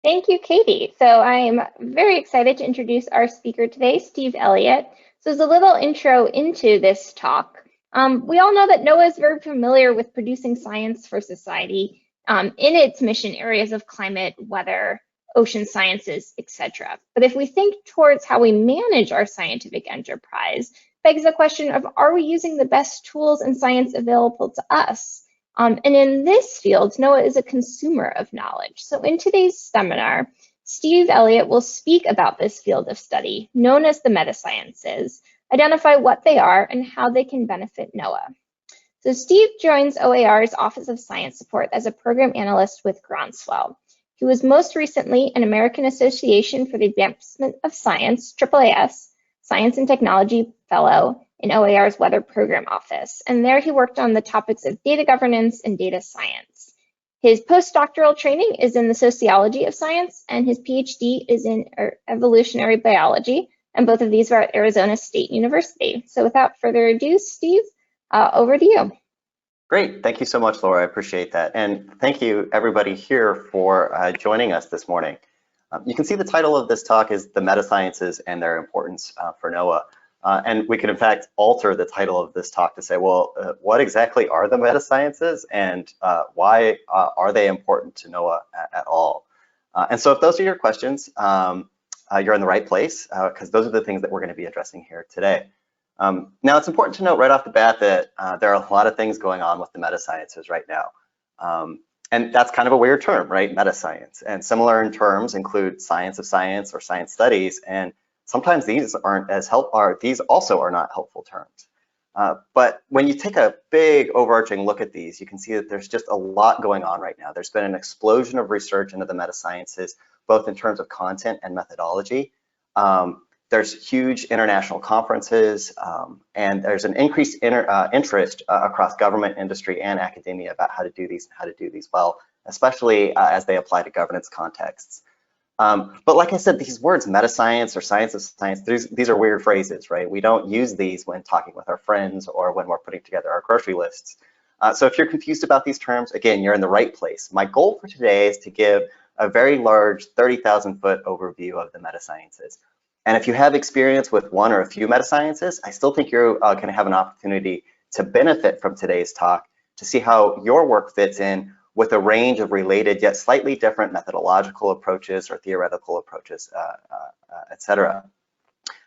Thank you, Katie. So I'm very excited to introduce our speaker today, Steve Elliott. So as a little intro into this talk, we all know that NOAA is very familiar with producing science for society in its mission areas of climate, weather, ocean sciences, etc. But if we think towards how we manage our scientific enterprise, begs the question of, are we using the best tools and science available to us? And in this field, NOAA is a consumer of knowledge. So in today's seminar, Steve Elliott will speak about this field of study, known as the Metasciences, identify what they are and how they can benefit NOAA. So Steve joins OAR's Office of Science Support as a program analyst with Groundswell. He was most recently an American Association for the Advancement of Science, AAAS, Science and Technology Fellow in OAR's Weather Program Office, and there he worked on the topics of data governance and data science. His postdoctoral training is in the sociology of science, and his PhD is in evolutionary biology, and both of these are at Arizona State University. So without further ado, Steve, over to you. Great, thank you so much, Laura, I appreciate that. And thank you everybody here for joining us this morning. You can see the title of this talk is The Metasciences and Their Importance for NOAA. And we could, in fact, alter the title of this talk to say, well, what exactly are the metasciences and why are they important to NOAA at all? And so if those are your questions, you're in the right place because those are the things that we're going to be addressing here today. Now, it's important to note right off the bat that there are a lot of things going on with the metasciences right now. And that's kind of a weird term, right? Metascience. And similar in terms include science of science or science studies. And sometimes these aren't as these also are not helpful terms. But when you take a big overarching look at these, you can see that there's just a lot going on right now. There's been an explosion of research into the metasciences, both in terms of content and methodology. There's huge international conferences, and there's an increased interest across government, industry, and academia about how to do these and how to do these well, especially as they apply to governance contexts. But like I said, these words, metascience or science of science, these are weird phrases, right? We don't use these when talking with our friends or when we're putting together our grocery lists. So if you're confused about these terms, again, you're in the right place. My goal for today is to give a very large 30,000-foot overview of the metasciences. And if you have experience with one or a few metasciences, I still think you're going to have an opportunity to benefit from today's talk to see how your work fits in with a range of related yet slightly different methodological approaches or theoretical approaches, etc.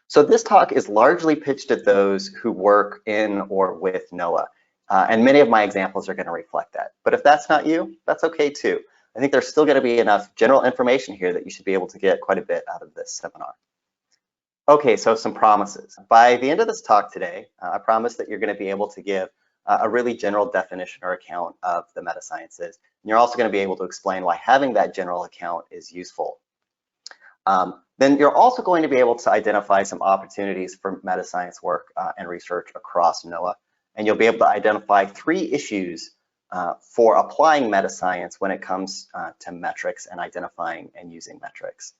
So this talk is largely pitched at those who work in or with NOAA. And many of my examples are going to reflect that. But if that's not you, that's okay too. I think there's still going to be enough general information here that you should be able to get quite a bit out of this seminar. Okay, so some promises. By the end of this talk today, I promise that you're going to be able to give a really general definition or account of the metasciences. And you're also going to be able to explain why having that general account is useful. Then you're also going to be able to identify some opportunities for metascience work and research across NOAA. And you'll be able to identify 3 issues for applying metascience when it comes to metrics and identifying and using metrics.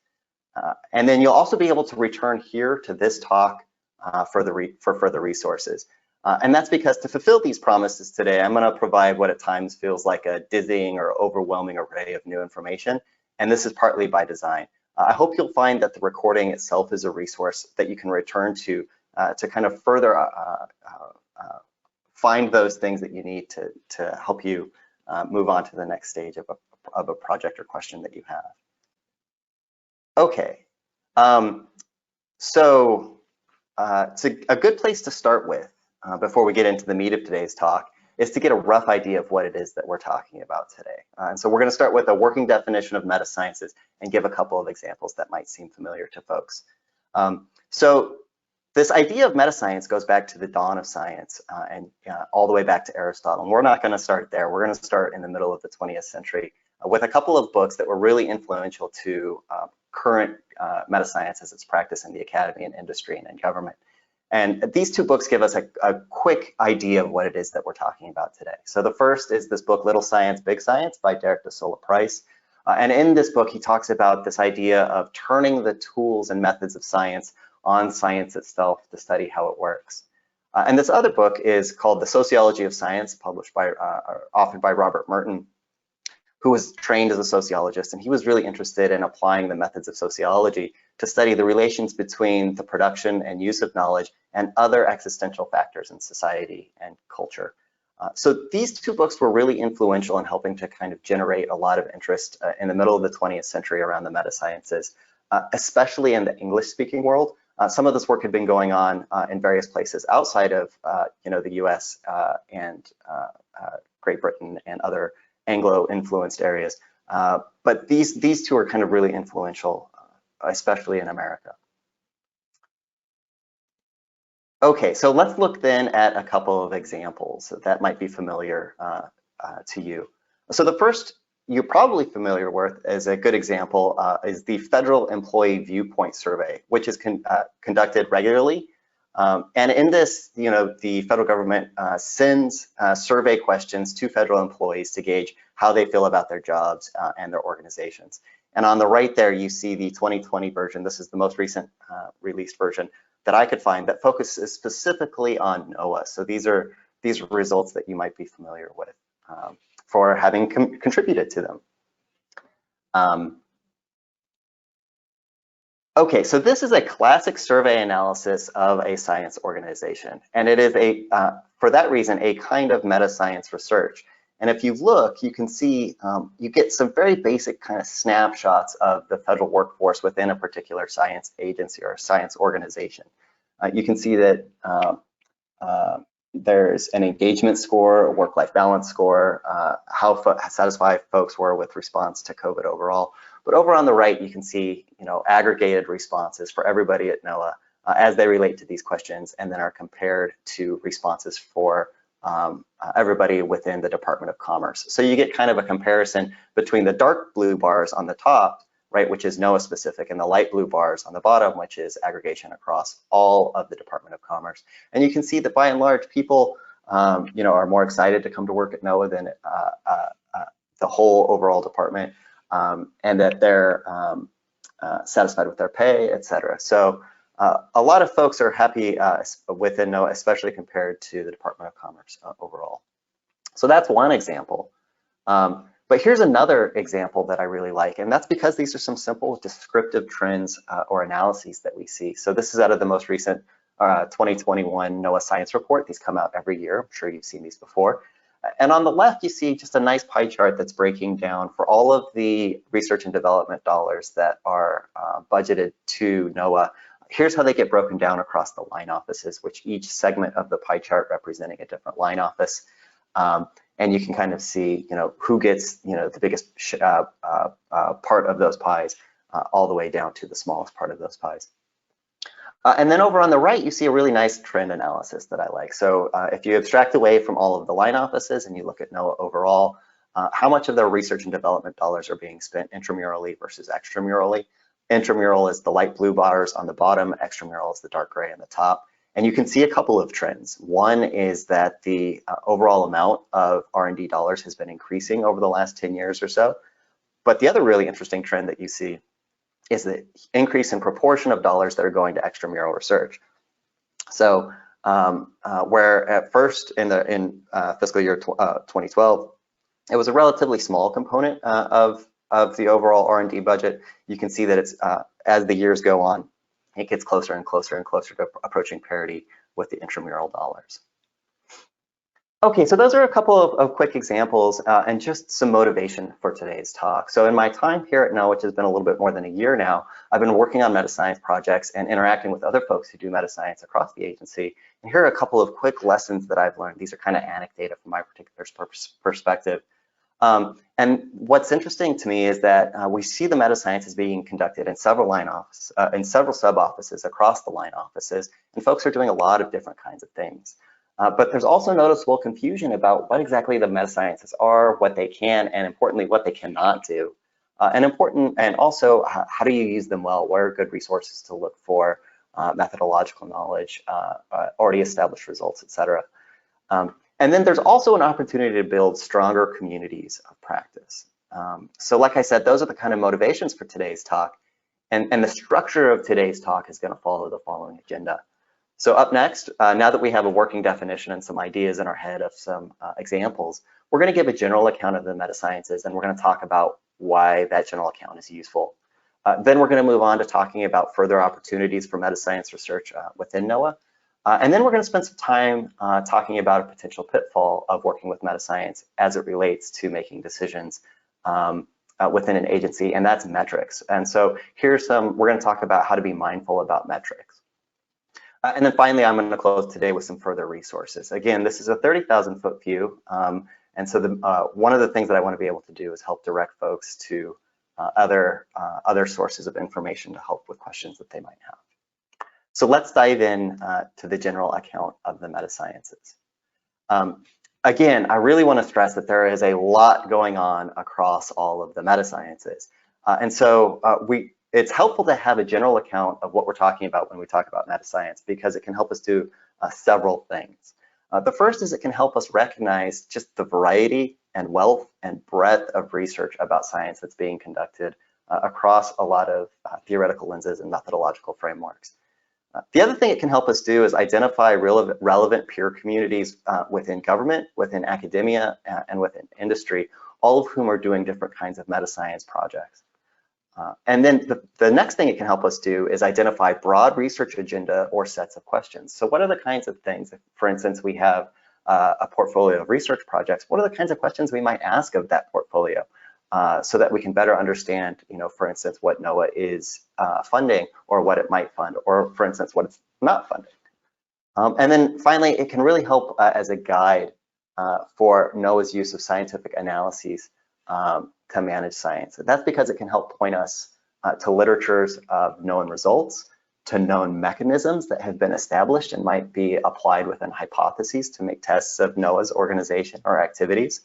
And then you'll also be able to return here to this talk for further resources. And that's because to fulfill these promises today, I'm going to provide what at times feels like a dizzying or overwhelming array of new information. And this is partly by design. I hope you'll find that the recording itself is a resource that you can return to kind of further find those things that you need to help you move on to the next stage of a project or question that you have. Okay, so it's a good place to start with before we get into the meat of today's talk is to get a rough idea of what it is that we're talking about today. And so we're going to start with a working definition of metasciences and give a couple of examples that might seem familiar to folks. So this idea of metascience goes back to the dawn of science and all the way back to Aristotle. And we're not going to start there. We're going to start in the middle of the 20th century with a couple of books that were really influential to current metascience as it's practiced in the academy and industry and in government. And these 2 books give us a quick idea of what it is that we're talking about today. So the first is this book, Little Science, Big Science by Derek de Sola Price. And in this book, he talks about this idea of turning the tools and methods of science on science itself to study how it works. And this other book is called The Sociology of Science, published by, authored by Robert Merton, who was trained as a sociologist, and he was really interested in applying the methods of sociology to study the relations between the production and use of knowledge and other existential factors in society and culture. So these two books were really influential in helping to kind of generate a lot of interest in the middle of the 20th century around the metasciences, especially in the English-speaking world. Some of this work had been going on in various places outside of the US and Great Britain and other Anglo-influenced areas. But these two are kind of really influential, especially in America. Okay, so let's look then at a couple of examples that might be familiar to you. So the first you're probably familiar with as a good example is the Federal Employee Viewpoint Survey, which is conducted regularly. And in this, the federal government sends survey questions to federal employees to gauge how they feel about their jobs and their organizations. And on the right there, you see the 2020 version. This is the most recent released version that I could find that focuses specifically on NOAA. So these are results that you might be familiar with for having contributed to them. Okay, so this is a classic survey analysis of a science organization, and it is for that reason, a kind of meta-science research. And if you look, you can see you get some very basic kind of snapshots of the federal workforce within a particular science agency or science organization. You can see that there's an engagement score, a work-life balance score, how satisfied folks were with response to COVID overall. But over on the right, you can see, aggregated responses for everybody at NOAA as they relate to these questions, and then are compared to responses for everybody within the Department of Commerce. So you get kind of a comparison between the dark blue bars on the top, right, which is NOAA specific, and the light blue bars on the bottom, which is aggregation across all of the Department of Commerce. And you can see that by and large, people, are more excited to come to work at NOAA than the whole overall department, and that they're satisfied with their pay, et cetera. So a lot of folks are happy within NOAA, especially compared to the Department of Commerce overall. So that's one example. But here's another example that I really like, and that's because these are some simple descriptive trends or analyses that we see. So this is out of the most recent 2021 NOAA Science Report. These come out every year. I'm sure you've seen these before. And on the left, you see just a nice pie chart that's breaking down for all of the research and development dollars that are budgeted to NOAA. Here's how they get broken down across the line offices, which each segment of the pie chart representing a different line office. And you can kind of see, who gets, the biggest part of those pies, all the way down to the smallest part of those pies. And then over on the right, you see a really nice trend analysis that I like. So if you abstract away from all of the line offices and you look at NOAA overall, how much of their research and development dollars are being spent intramurally versus extramurally? Intramural is the light blue bars on the bottom, extramural is the dark gray on the top. And you can see a couple of trends. One is that the overall amount of R&D dollars has been increasing over the last 10 years or so. But the other really interesting trend that you see is the increase in proportion of dollars that are going to extramural research. So where at first in fiscal year 2012, it was a relatively small component of the overall R&D budget, you can see that it's as the years go on, it gets closer and closer and closer to approaching parity with the intramural dollars. Okay, so those are a couple of quick examples and just some motivation for today's talk. So in my time here at NOAA, which has been a little bit more than a year now, I've been working on meta-science projects and interacting with other folks who do meta-science across the agency. And here are a couple of quick lessons that I've learned. These are kind of anecdata from my particular perspective. And what's interesting to me is that we see the meta-sciences being conducted in several line offices, in several sub-offices across the line offices, and folks are doing a lot of different kinds of things. But there's also noticeable confusion about what exactly the meta-sciences are, what they can, and importantly, what they cannot do. And also, how do you use them well? What are good resources to look for, methodological knowledge, already established results, et cetera. And then there's also an opportunity to build stronger communities of practice. So like I said, those are the kind of motivations for today's talk. And the structure of today's talk is going to follow the following agenda. So up next, now that we have a working definition and some ideas in our head of some examples, we're going to give a general account of the metasciences, and we're going to talk about why that general account is useful. Then we're going to move on to talking about further opportunities for metascience research within NOAA. And then we're going to spend some time talking about a potential pitfall of working with metascience as it relates to making decisions within an agency, and that's metrics. And so we're going to talk about how to be mindful about metrics. And then finally, I'm going to close today with some further resources. Again, this is a 30,000-foot view. And so one of the things that I want to be able to do is help direct folks to other sources of information to help with questions that they might have. So let's dive in to the general account of the metasciences. Again, I really want to stress that there is a lot going on across all of the metasciences. And so it's helpful to have a general account of what we're talking about when we talk about metascience, because it can help us do several things. The first is it can help us recognize just the variety and wealth and breadth of research about science that's being conducted across a lot of theoretical lenses and methodological frameworks. The other thing it can help us do is identify relevant peer communities within government, within academia, and within industry, all of whom are doing different kinds of metascience projects. And then the next thing it can help us do is identify broad research agenda or sets of questions. So what are the kinds of things, if, for instance, we have a portfolio of research projects, what are the kinds of questions we might ask of that portfolio so that we can better understand, for instance, what NOAA is funding or what it might fund, or for instance, what it's not funding. And then finally, it can really help as a guide for NOAA's use of scientific analyses to manage science. That's because it can help point us to literatures of known results, to known mechanisms that have been established and might be applied within hypotheses to make tests of NOAA's organization or activities.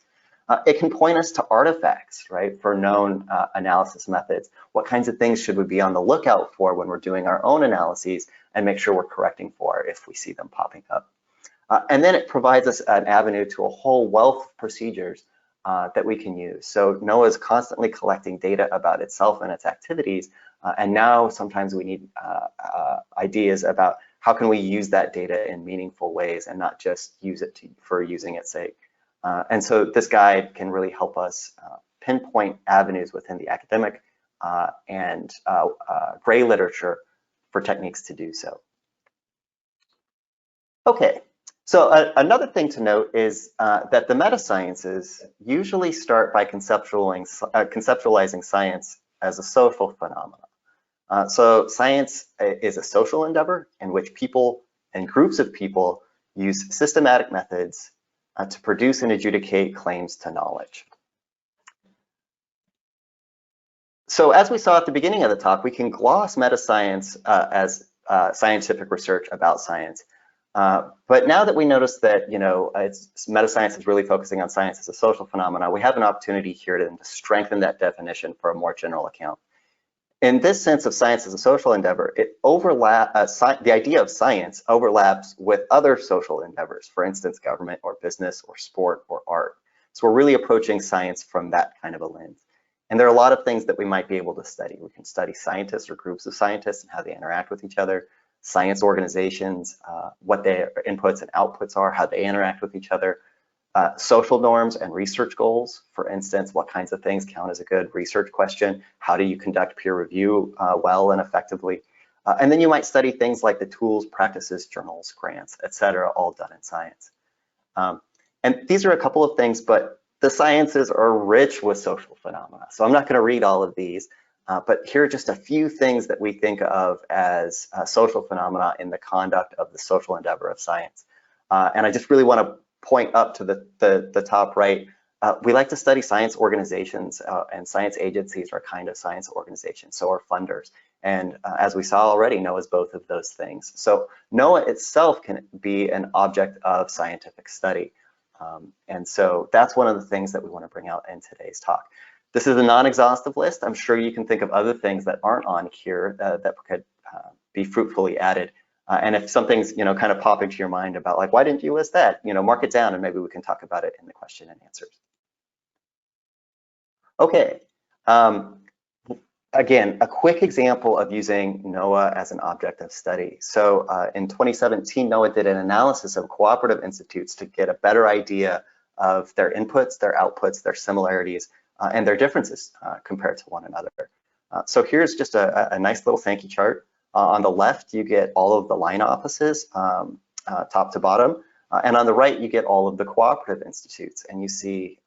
It can point us to artifacts, right, for known analysis methods. What kinds of things should we be on the lookout for when we're doing our own analyses, and make sure we're correcting for if we see them popping up. And then it provides us an avenue to a whole wealth of procedures that we can use. So NOAA is constantly collecting data about itself and its activities, and now sometimes we need ideas about how can we use that data in meaningful ways and not just use it for using its sake. And so this guide can really help us pinpoint avenues within the academic and gray literature for techniques to do so. Okay. So another thing to note is that the metasciences usually start by conceptualizing science as a social phenomenon. So science is a social endeavor in which people and groups of people use systematic methods to produce and adjudicate claims to knowledge. So as we saw at the beginning of the talk, we can gloss metascience as scientific research about science. But now that we notice that, metascience is really focusing on science as a social phenomenon, we have an opportunity here to strengthen that definition for a more general account. In this sense of science as a social endeavor, the idea of science overlaps with other social endeavors, for instance, government or business or sport or art. So we're really approaching science from that kind of a lens. And there are a lot of things that we might be able to study. We can study scientists or groups of scientists and how they interact with each other, science organizations, what their inputs and outputs are, how they interact with each other, social norms and research goals. For instance, what kinds of things count as a good research question? How do you conduct peer review well and effectively? And then you might study things like the tools, practices, journals, grants, etc., all done in science. And these are a couple of things, but the sciences are rich with social phenomena. So I'm not going to read all of these, but here are just a few things that we think of as social phenomena in the conduct of the social endeavor of science. And I just really want to point up to the top right. We like to study science organizations, and science agencies are kind of science organizations, so are funders. And as we saw already, NOAA is both of those things. So NOAA itself can be an object of scientific study. And so that's one of the things that we want to bring out in today's talk. This is a non-exhaustive list. I'm sure you can think of other things that aren't on here that could be fruitfully added. And if something's kind of pop into your mind about like, why didn't you list that? Mark it down and maybe we can talk about it in the question and answers. Okay. again, a quick example of using NOAA as an object of study. So in 2017, NOAA did an analysis of cooperative institutes to get a better idea of their inputs, their outputs, their similarities, and their differences compared to one another. So here's just a nice little Sankey chart. On the left, you get all of the line offices, top to bottom, and on the right, you get all of the cooperative institutes, and you see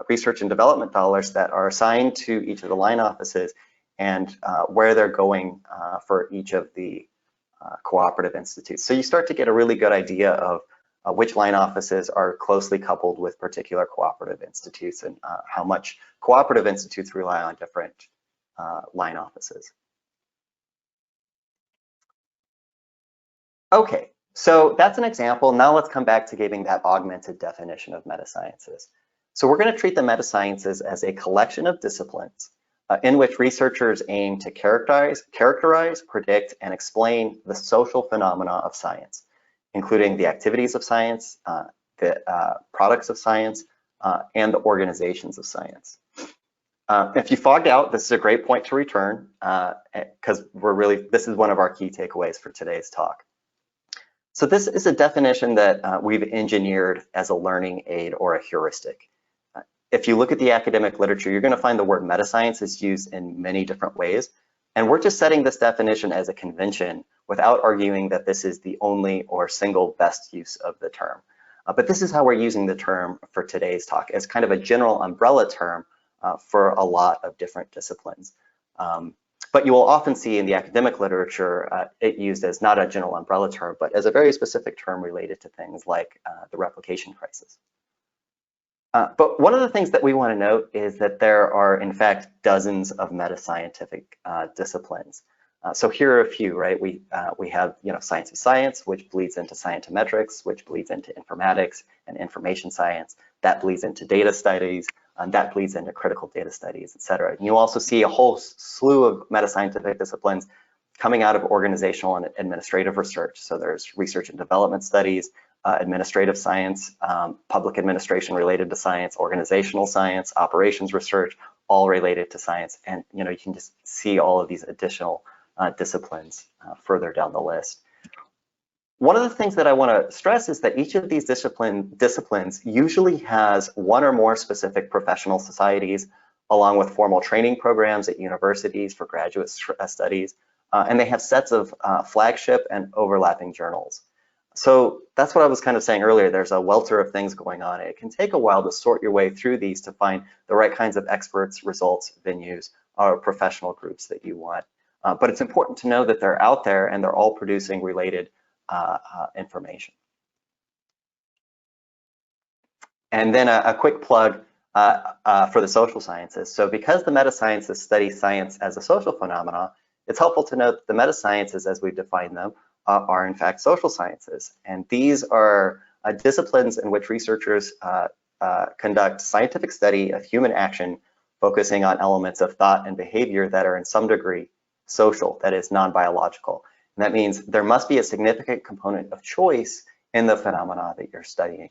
research and development dollars that are assigned to each of the line offices and where they're going for each of the cooperative institutes. So you start to get a really good idea of which line offices are closely coupled with particular cooperative institutes and how much cooperative institutes rely on different line offices. Okay, so that's an example. Now let's come back to giving that augmented definition of metasciences. So we're going to treat the metasciences as a collection of disciplines in which researchers aim to characterize, predict, and explain the social phenomena of science, including the activities of science, the products of science, and the organizations of science. If you fogged out, this is a great point to return because this is one of our key takeaways for today's talk. So this is a definition that we've engineered as a learning aid or a heuristic. If you look at the academic literature, you're going to find the word metascience is used in many different ways. And we're just setting this definition as a convention without arguing that this is the only or single best use of the term. But this is how we're using the term for today's talk as kind of a general umbrella term for a lot of different disciplines. But you will often see in the academic literature it used as not a general umbrella term, but as a very specific term related to things like the replication crisis. But one of the things that we want to note is that there are, in fact, dozens of metascientific disciplines. So here are a few, right? We have, science of science, which bleeds into scientometrics, which bleeds into informatics and information science. That bleeds into data studies, and that bleeds into critical data studies, et cetera. And you also see a whole slew of metascientific disciplines coming out of organizational and administrative research. So there's research and development studies, administrative science, public administration related to science, organizational science, operations research, all related to science. And you can just see all of these additional disciplines further down the list. One of the things that I want to stress is that each of these disciplines usually has one or more specific professional societies, along with formal training programs at universities for graduate studies, and they have sets of flagship and overlapping journals. So that's what I was kind of saying earlier. There's a welter of things going on. It can take a while to sort your way through these to find the right kinds of experts, results, venues, or professional groups that you want. But it's important to know that they're out there and they're all producing related information. And then a quick plug for the social sciences. So because the metasciences study science as a social phenomena, it's helpful to note that the metasciences, as we've defined them, are in fact social sciences. And these are disciplines in which researchers conduct scientific study of human action, focusing on elements of thought and behavior that are in some degree social, that is non-biological. And that means there must be a significant component of choice in the phenomena that you're studying.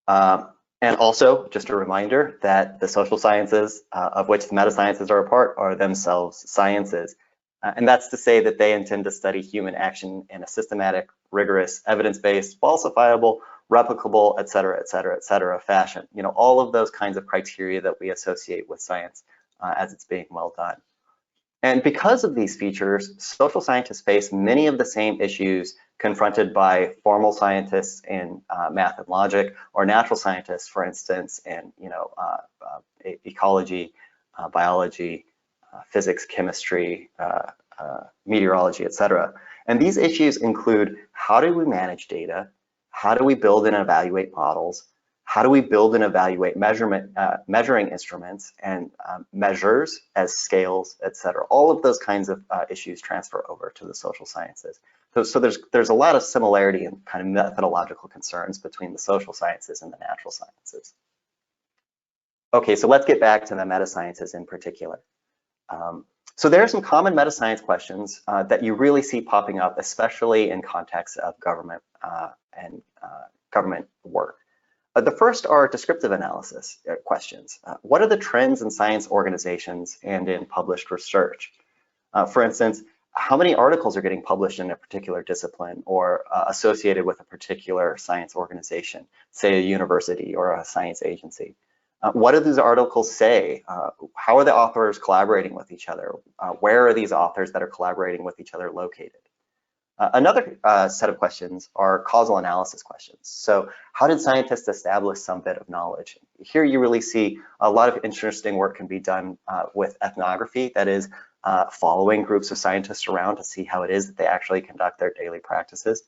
And also, just a reminder that the social sciences, of which the metasciences are a part, are themselves sciences. And that's to say that they intend to study human action in a systematic, rigorous, evidence-based, falsifiable, replicable, et cetera, fashion. All of those kinds of criteria that we associate with science as it's being well done. And because of these features, social scientists face many of the same issues confronted by formal scientists in math and logic, or natural scientists, for instance, in ecology, biology, physics, chemistry, meteorology, et cetera. And these issues include: how do we manage data? How do we build and evaluate models? How do we build and evaluate measuring instruments and measures as scales, et cetera? All of those kinds of issues transfer over to the social sciences. So there's a lot of similarity and kind of methodological concerns between the social sciences and the natural sciences. Okay, so let's get back to the metasciences in particular. So there are some common metascience questions that you really see popping up, especially in context of government and government work. The first are descriptive analysis questions. What are the trends in science organizations and in published research? For instance, how many articles are getting published in a particular discipline or associated with a particular science organization, say a university or a science agency? What do these articles say? How are the authors collaborating with each other? Where are these authors that are collaborating with each other located? Another set of questions are causal analysis questions. So how did scientists establish some bit of knowledge? Here you really see a lot of interesting work can be done with ethnography, that is following groups of scientists around to see how it is that they actually conduct their daily practices.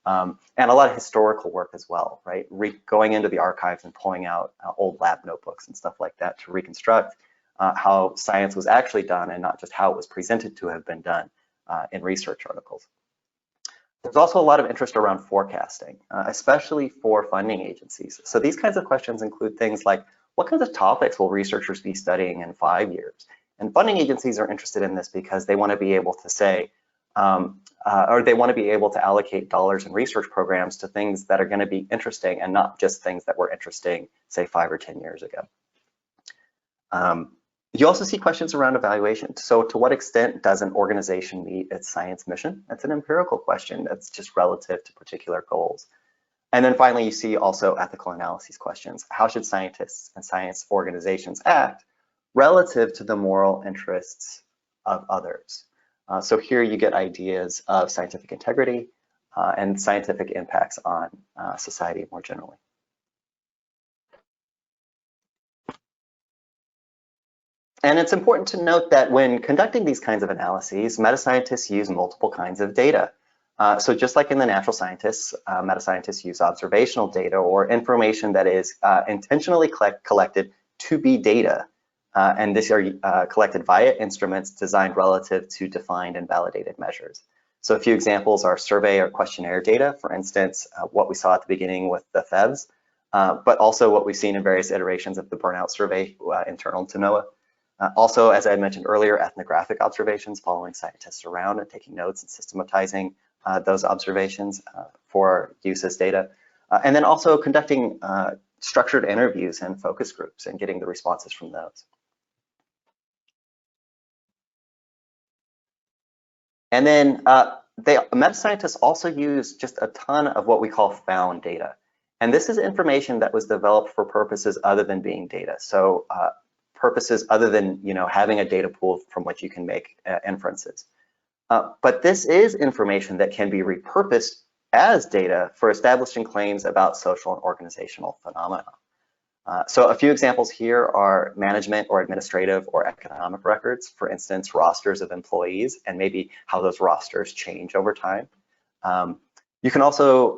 And a lot of historical work as well, right? Going into the archives and pulling out old lab notebooks and stuff like that to reconstruct how science was actually done and not just how it was presented to have been done in research articles. There's also a lot of interest around forecasting, especially for funding agencies. So these kinds of questions include things like, what kinds of topics will researchers be studying in 5 years? And funding agencies are interested in this because they want to be able to say, or they want to be able to allocate dollars in research programs to things that are going to be interesting and not just things that were interesting, say 5 or 10 years ago. You also see questions around evaluation. So to what extent does an organization meet its science mission? That's an empirical question that's just relative to particular goals. And then finally, you see also ethical analyses questions. How should scientists and science organizations act relative to the moral interests of others? So here you get ideas of scientific integrity and scientific impacts on society more generally. And it's important to note that when conducting these kinds of analyses, metascientists use multiple kinds of data. So just like in the natural scientists, metascientists use observational data or information that is intentionally collected to be data. And these are collected via instruments designed relative to defined and validated measures. So a few examples are survey or questionnaire data, for instance, what we saw at the beginning with the FEVs, but also what we've seen in various iterations of the burnout survey internal to NOAA. Also, as I mentioned earlier, ethnographic observations, following scientists around and taking notes and systematizing those observations for use as data. And then also conducting structured interviews and focus groups and getting the responses from those. And then metascientists also use just a ton of what we call found data. And this is information that was developed for purposes other than being data. So purposes other than having a data pool from which you can make inferences. But this is information that can be repurposed as data for establishing claims about social and organizational phenomena. So a few examples here are management or administrative or economic records, for instance, rosters of employees and maybe how those rosters change over time. You can also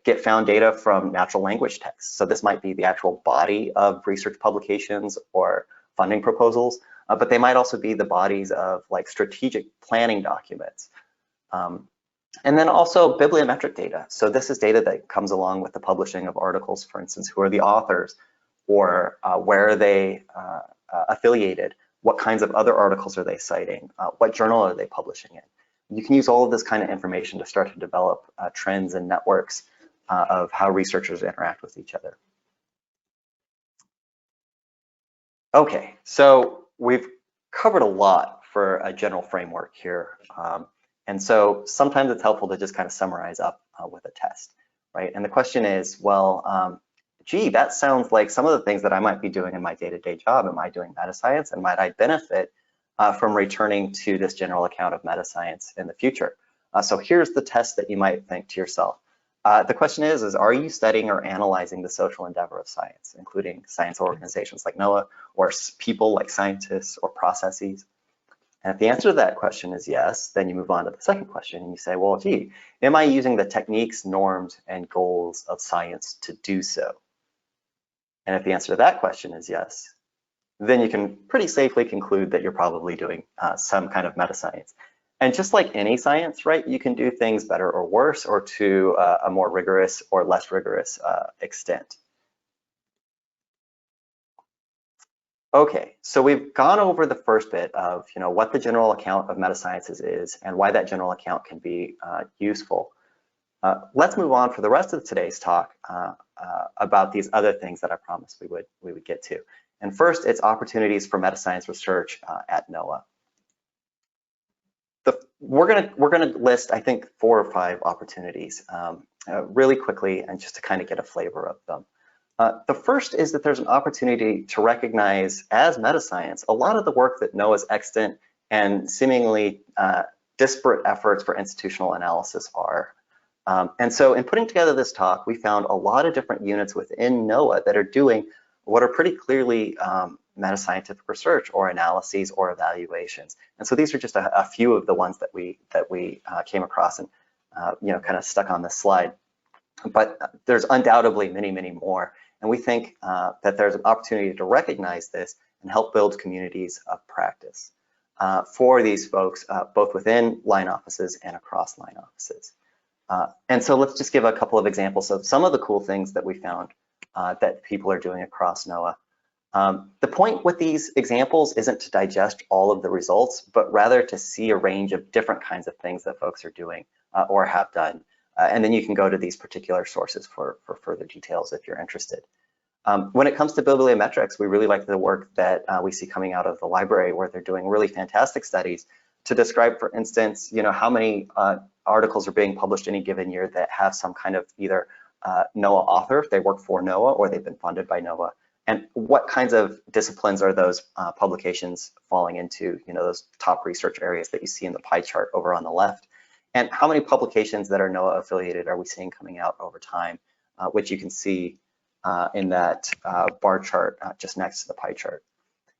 get found data from natural language text. So this might be the actual body of research publications or funding proposals, but they might also be the bodies of like strategic planning documents. And then also bibliometric data. So this is data that comes along with the publishing of articles, for instance, who are the authors or where are they affiliated? What kinds of other articles are they citing? What journal are they publishing in? You can use all of this kind of information to start to develop trends and networks of how researchers interact with each other. Okay, so we've covered a lot for a general framework here. And so sometimes it's helpful to just kind of summarize up with a test, right? And the question is, well, gee, that sounds like some of the things that I might be doing in my day-to-day job. Am I doing metascience, and might I benefit from returning to this general account of metascience in the future? So here's the test that you might think to yourself. The question is are you studying or analyzing the social endeavor of science, including science organizations like NOAA, or people like scientists or processes? And if the answer to that question is yes, then you move on to the second question and you say, well, gee, am I using the techniques, norms, and goals of science to do so? And if the answer to that question is yes, then you can pretty safely conclude that you're probably doing some kind of metascience. And just like any science, right, you can do things better or worse, or to a more rigorous or less rigorous extent. Okay, so we've gone over the first bit of what the general account of metasciences is and why that general account can be useful. Let's move on for the rest of today's talk about these other things that I promised we would get to. And first, it's opportunities for meta-science research at NOAA. We're gonna list, I think, 4 or 5 opportunities really quickly, and just to kind of get a flavor of them. The first is that there's an opportunity to recognize as meta-science a lot of the work that NOAA's extant and seemingly disparate efforts for institutional analysis are. And so in putting together this talk, we found a lot of different units within NOAA that are doing what are pretty clearly meta-scientific research or analyses or evaluations. And so these are just a few of the ones that we came across and kind of stuck on this slide. But there's undoubtedly many, many more. And we think that there's an opportunity to recognize this and help build communities of practice for these folks, both within line offices and across line offices. And so let's just give a couple of examples of some of the cool things that we found that people are doing across NOAA. The point with these examples isn't to digest all of the results, but rather to see a range of different kinds of things that folks are doing or have done. And then you can go to these particular sources for further details if you're interested. When it comes to bibliometrics, we really like the work that we see coming out of the library, where they're doing really fantastic studies to describe, for instance, how many articles are being published any given year that have some kind of either NOAA author, if they work for NOAA, or they've been funded by NOAA, and what kinds of disciplines are those publications falling into, those top research areas that you see in the pie chart over on the left, and how many publications that are NOAA affiliated are we seeing coming out over time, which you can see in that bar chart just next to the pie chart.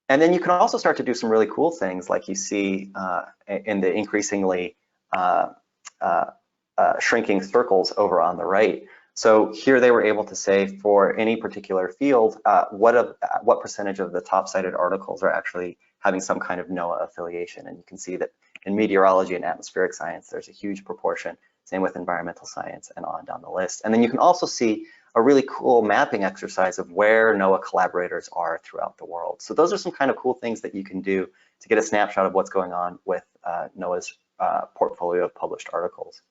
And then you can also start to do some really cool things, like you see in the increasingly shrinking circles over on the right. So here they were able to say for any particular field, what percentage of the top cited articles are actually having some kind of NOAA affiliation. And you can see that in meteorology and atmospheric science, there's a huge proportion, same with environmental science and on down the list. And then you can also see a really cool mapping exercise of where NOAA collaborators are throughout the world. So those are some kind of cool things that you can do to get a snapshot of what's going on with NOAA's portfolio of published articles.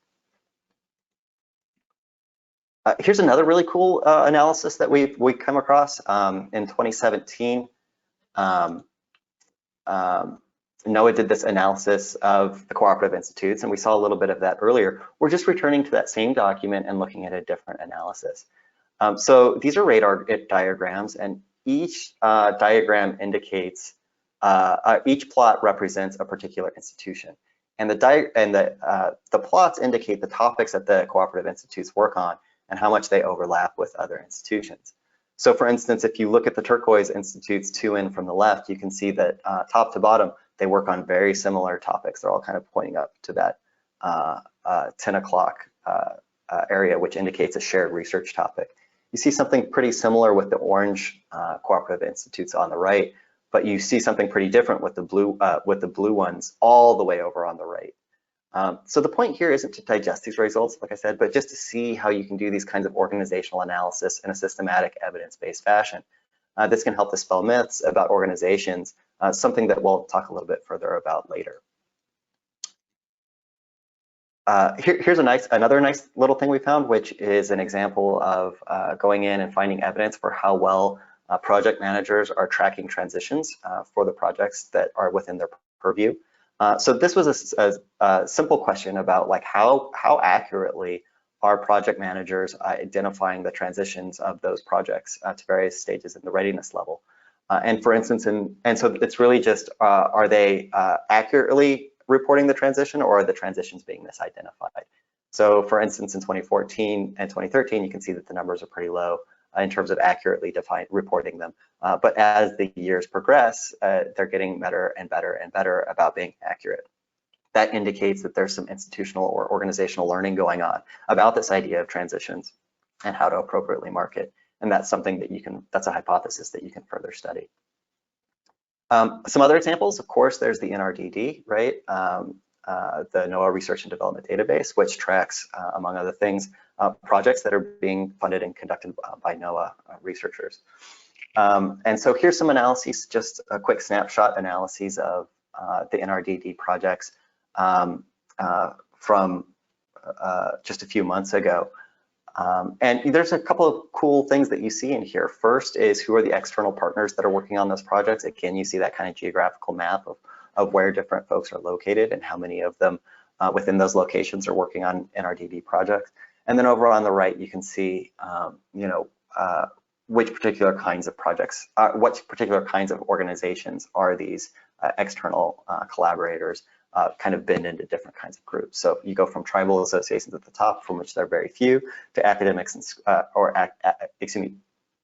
Here's another really cool analysis that we come across in 2017. NOAA did this analysis of the cooperative institutes, and we saw a little bit of that earlier. We're just returning to that same document and looking at a different analysis. So these are radar diagrams, and each diagram indicates, each plot represents a particular institution. And the plots indicate the topics that the cooperative institutes work on and how much they overlap with other institutions. So for instance, if you look at the turquoise institutes 2 in from the left, you can see that top to bottom, they work on very similar topics. They're all kind of pointing up to that 10 o'clock area, which indicates a shared research topic. You see something pretty similar with the orange cooperative institutes on the right, but you see something pretty different with the blue ones all the way over on the right. So the point here isn't to digest these results, like I said, but just to see how you can do these kinds of organizational analysis in a systematic, evidence-based fashion. This can help dispel myths about organizations, something that we'll talk a little bit further about later. Here's another nice little thing we found, which is an example of going in and finding evidence for how well project managers are tracking transitions for the projects that are within their purview. So this was a simple question about like how accurately are project managers identifying the transitions of those projects to various stages in the readiness level. And for instance, and so it's really just, are they accurately reporting the transition, or are the transitions being misidentified? So for instance, in 2014 and 2013, you can see that the numbers are pretty low in terms of accurately reporting them. But as the years progress, they're getting better and better and better about being accurate. That indicates that there's some institutional or organizational learning going on about this idea of transitions and how to appropriately mark it. And that's something that that's a hypothesis that you can further study. Some other examples, of course, there's the NRDD, right? The NOAA Research and Development Database, which tracks, among other things, projects that are being funded and conducted by NOAA researchers. And so here's some analyses, just a quick snapshot analyses of the NRDD projects from just a few months ago. And there's a couple of cool things that you see in here. First is who are the external partners that are working on those projects. Again, you see that kind of geographical map of where different folks are located and how many of them within those locations are working on NRDD projects. And then over on the right, you can see, which particular kinds of projects, what particular kinds of organizations are these external collaborators kind of bend into different kinds of groups. So you go from tribal associations at the top, from which there are very few, to academics and,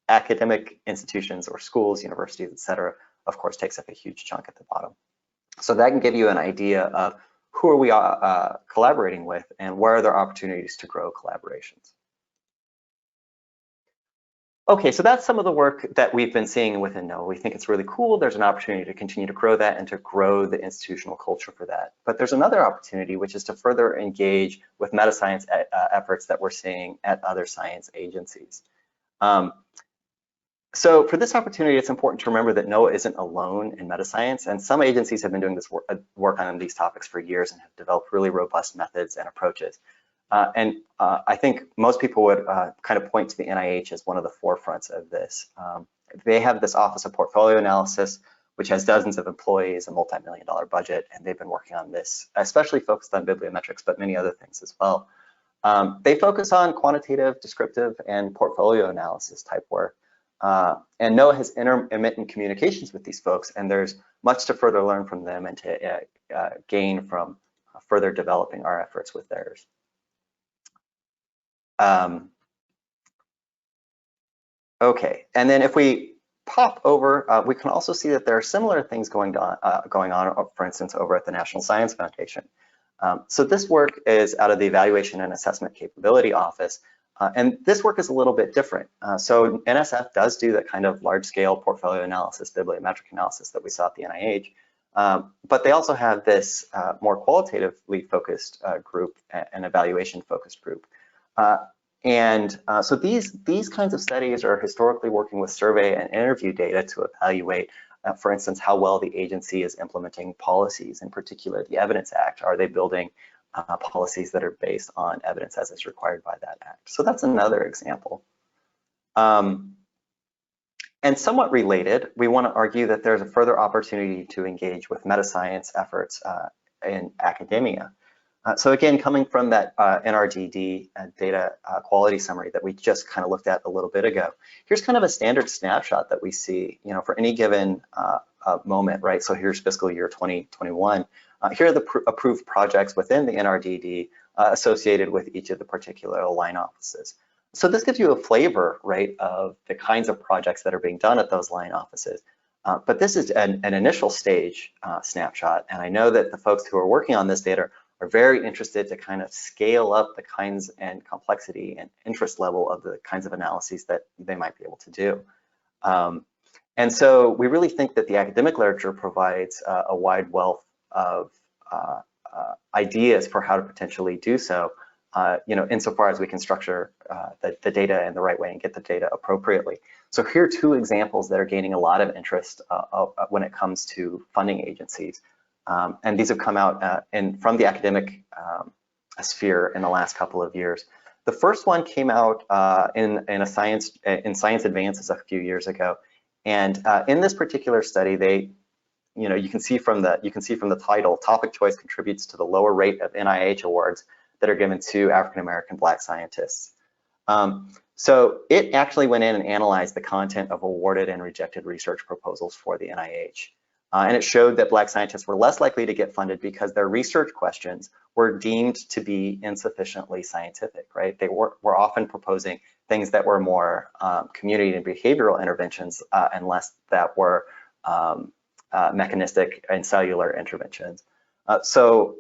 academic institutions or schools, universities, et cetera, of course, takes up a huge chunk at the bottom. So that can give you an idea of who are we collaborating with and where are there opportunities to grow collaborations. Okay, so that's some of the work that we've been seeing within NOAA. We think it's really cool. There's an opportunity to continue to grow that and to grow the institutional culture for that. But there's another opportunity, which is to further engage with meta-science efforts that we're seeing at other science agencies. So for this opportunity, it's important to remember that NOAA isn't alone in meta-science, and some agencies have been doing this work on these topics for years and have developed really robust methods and approaches. I think most people would kind of point to the NIH as one of the forefronts of this. They have this Office of Portfolio Analysis, which has dozens of employees, a multi-million-dollar budget, and they've been working on this, especially focused on bibliometrics, but many other things as well. They focus on quantitative, descriptive, and portfolio analysis type work. And NOAA has intermittent communications with these folks, and there's much to further learn from them and to gain from further developing our efforts with theirs. Okay, and then if we pop over, we can also see that there are similar things going on, for instance, over at the National Science Foundation. So this work is out of the Evaluation and Assessment Capability Office, and this work is a little bit different. So NSF does do that kind of large-scale portfolio analysis, bibliometric analysis that we saw at the NIH, but they also have this more qualitatively focused group, an evaluation-focused group. So these kinds of studies are historically working with survey and interview data to evaluate, for instance, how well the agency is implementing policies, in particular the Evidence Act. Are they building policies that are based on evidence as is required by that act? So that's another example. And somewhat related, we want to argue that there's a further opportunity to engage with meta-science efforts in academia. So again, coming from that NRDD data quality summary that we just kind of looked at a little bit ago, here's kind of a standard snapshot that we see, for any given moment, right? So here's fiscal year 2021. Here are the approved projects within the NRDD associated with each of the particular line offices. So this gives you a flavor, right, of the kinds of projects that are being done at those line offices. But this is an initial stage snapshot, and I know that the folks who are working on this data are very interested to kind of scale up the kinds and complexity and interest level of the kinds of analyses that they might be able to do. And so we really think that the academic literature provides a wide wealth of ideas for how to potentially do so, insofar as we can structure the data in the right way and get the data appropriately. So here are two examples that are gaining a lot of interest when it comes to funding agencies. And these have come out from the academic sphere in the last couple of years. The first one came out in Science Advances a few years ago, and in this particular study, you can see from the title, topic choice contributes to the lower rate of NIH awards that are given to African American Black scientists. So it actually went in and analyzed the content of awarded and rejected research proposals for the NIH. And it showed that Black scientists were less likely to get funded because their research questions were deemed to be insufficiently scientific, right? They were often proposing things that were more community and behavioral interventions and less that were mechanistic and cellular interventions. So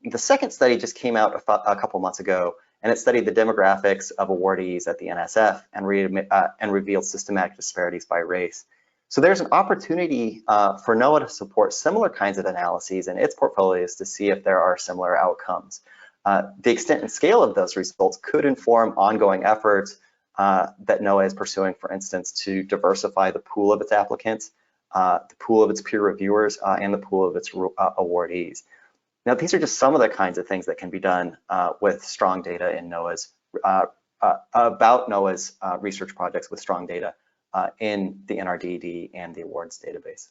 the second study just came out a couple months ago, and it studied the demographics of awardees at the NSF and revealed systematic disparities by race. So there's an opportunity for NOAA to support similar kinds of analyses in its portfolios to see if there are similar outcomes. The extent and scale of those results could inform ongoing efforts that NOAA is pursuing, for instance, to diversify the pool of its applicants, the pool of its peer reviewers, and the pool of its awardees. Now, these are just some of the kinds of things that can be done with strong data in NOAA's, about NOAA's research projects with strong data in the NRDD and the awards database.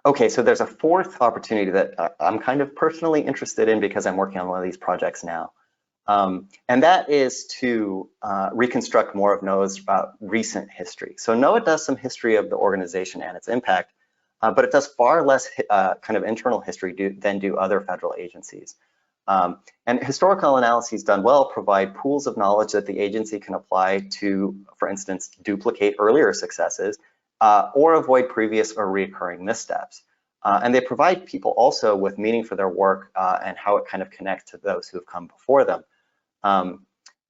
Okay, so there's a fourth opportunity that I'm kind of personally interested in because I'm working on one of these projects now. And that is to reconstruct more of NOAA's recent history. So NOAA does some history of the organization and its impact, but it does far less kind of internal history than do other federal agencies. And historical analyses done well provide pools of knowledge that the agency can apply to, for instance, duplicate earlier successes or avoid previous or recurring missteps. And they provide people also with meaning for their work and how it kind of connects to those who have come before them.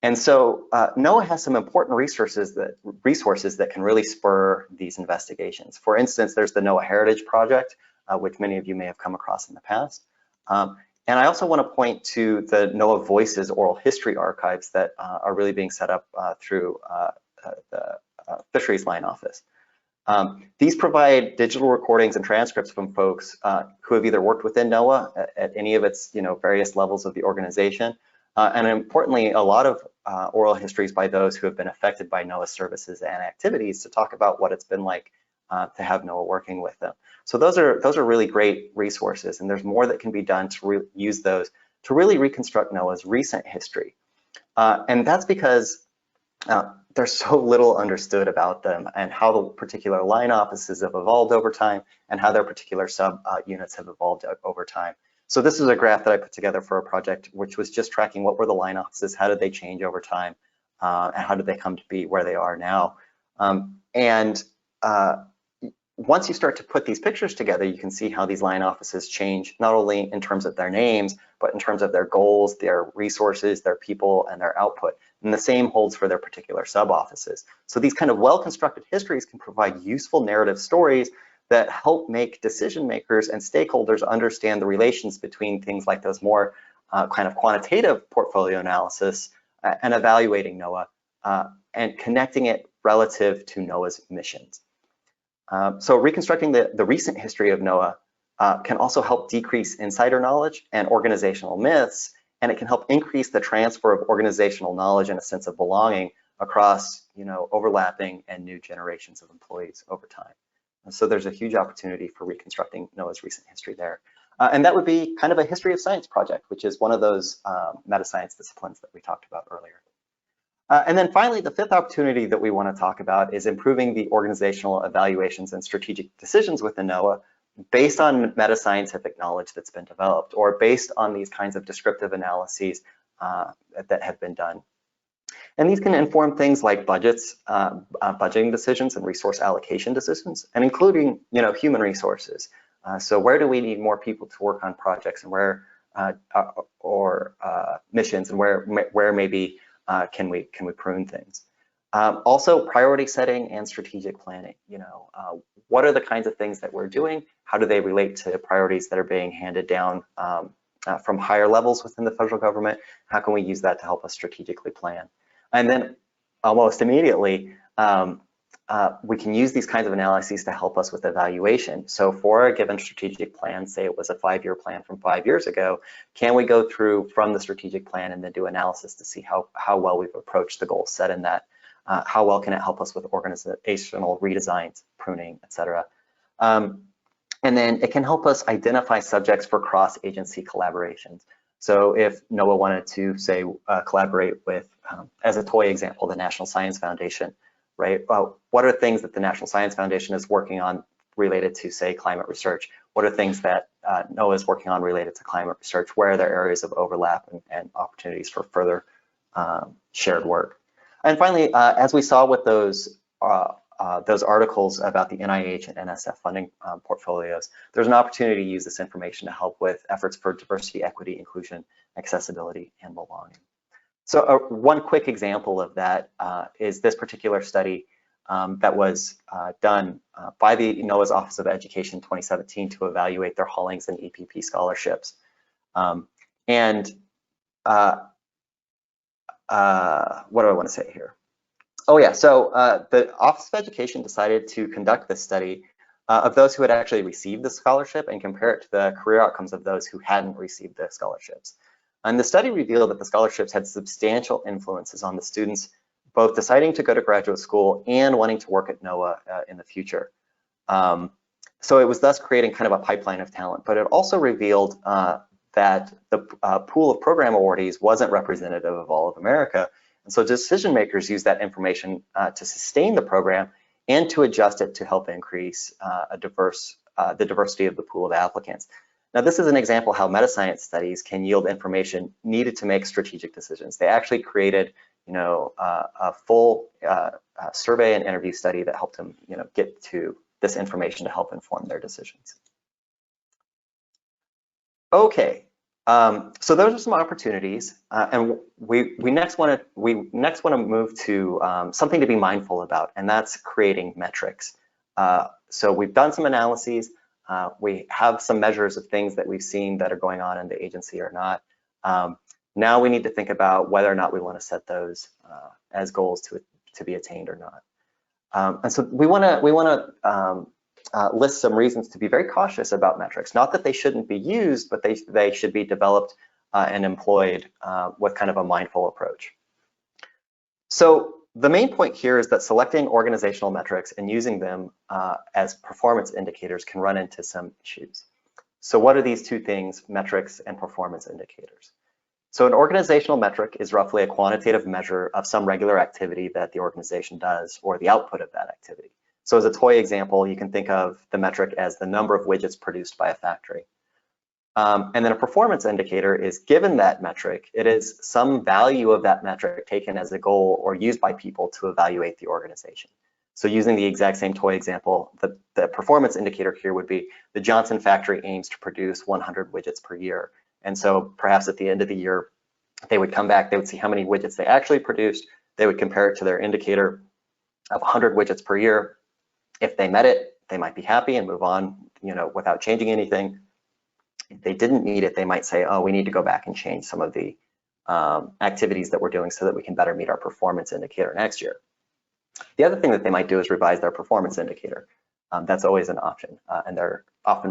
And so NOAA has some important resources that can really spur these investigations. For instance, there's the NOAA Heritage Project, which many of you may have come across in the past. And I also want to point to the NOAA Voices oral history archives that are really being set up through the Fisheries Line Office. These provide digital recordings and transcripts from folks who have either worked within NOAA at any of its various levels of the organization, and importantly, a lot of oral histories by those who have been affected by NOAA services and activities to talk about what it's been like to have NOAA working with them. So those are really great resources, and there's more that can be done to use those to really reconstruct NOAA's recent history. And that's because there's so little understood about them and how the particular line offices have evolved over time and how their particular sub units have evolved over time. So this is a graph that I put together for a project which was just tracking what were the line offices, how did they change over time, and how did they come to be where they are now. Once you start to put these pictures together, you can see how these line offices change, not only in terms of their names, but in terms of their goals, their resources, their people, and their output. And the same holds for their particular sub-offices. So these kind of well-constructed histories can provide useful narrative stories that help make decision makers and stakeholders understand the relations between things like those more kind of quantitative portfolio analysis and evaluating NOAA and connecting it relative to NOAA's missions. So reconstructing the recent history of NOAA can also help decrease insider knowledge and organizational myths, and it can help increase the transfer of organizational knowledge and a sense of belonging across overlapping and new generations of employees over time. And so there's a huge opportunity for reconstructing NOAA's recent history there. And that would be kind of a history of science project, which is one of those Metascience disciplines that we talked about earlier. And then finally, the fifth opportunity that we want to talk about is improving the organizational evaluations and strategic decisions within NOAA based on meta-scientific knowledge that's been developed, or based on these kinds of descriptive analyses that have been done. And these can inform things like budgets, budgeting decisions, and resource allocation decisions, and including human resources. So where do we need more people to work on projects, and where or missions, and where maybe can we prune things? Also, priority setting and strategic planning. What are the kinds of things that we're doing? How do they relate to priorities that are being handed down from higher levels within the federal government? How can we use that to help us strategically plan? And then almost immediately, we can use these kinds of analyses to help us with evaluation. So for a given strategic plan, say it was a 5-year plan from 5 years ago, can we go through from the strategic plan and then do analysis to see how well we've approached the goals set in that? How well can it help us with organizational redesigns, pruning, et cetera? And then it can help us identify subjects for cross-agency collaborations. So if NOAA wanted to, say, collaborate with, as a toy example, the National Science Foundation, right? What are things that the National Science Foundation is working on related to, say, climate research? What are things that NOAA is working on related to climate research? Where are there areas of overlap and opportunities for further shared work? And finally, as we saw with those articles about the NIH and NSF funding portfolios, there's an opportunity to use this information to help with efforts for diversity, equity, inclusion, accessibility, and belonging. So one quick example of that is this particular study that was done by the NOAA's Office of Education 2017 to evaluate their Hollings and EPP scholarships. What do I want to say here? Oh yeah, so the Office of Education decided to conduct this study of those who had actually received the scholarship and compare it to the career outcomes of those who hadn't received the scholarships. And the study revealed that the scholarships had substantial influences on the students both deciding to go to graduate school and wanting to work at NOAA in the future. So it was thus creating kind of a pipeline of talent, but it also revealed that the pool of program awardees wasn't representative of all of America. And so decision makers use that information to sustain the program and to adjust it to help increase the diversity of the pool of applicants. Now, this is an example how metascience studies can yield information needed to make strategic decisions. They actually created, a full survey and interview study that helped them, get to this information to help inform their decisions. Okay, so those are some opportunities, and we next want to move to something to be mindful about, and that's creating metrics. So we've done some analyses. We have some measures of things that we've seen that are going on in the agency or not. Now we need to think about whether or not we want to set those as goals to be attained or not. And so we want to list some reasons to be very cautious about metrics. Not that they shouldn't be used, but they should be developed and employed with kind of a mindful approach. So the main point here is that selecting organizational metrics and using them as performance indicators can run into some issues. So what are these two things, metrics and performance indicators? So an organizational metric is roughly a quantitative measure of some regular activity that the organization does or the output of that activity. So as a toy example, you can think of the metric as the number of widgets produced by a factory. And then a performance indicator is given that metric, it is some value of that metric taken as a goal or used by people to evaluate the organization. So using the exact same toy example, the performance indicator here would be the Johnson factory aims to produce 100 widgets per year. And so perhaps at the end of the year, they would come back, they would see how many widgets they actually produced, they would compare it to their indicator of 100 widgets per year. If they met it, they might be happy and move on, without changing anything. If they didn't meet it, they might say, oh, we need to go back and change some of the activities that we're doing so that we can better meet our performance indicator next year. The other thing that they might do is revise their performance indicator. That's always an option, and there are often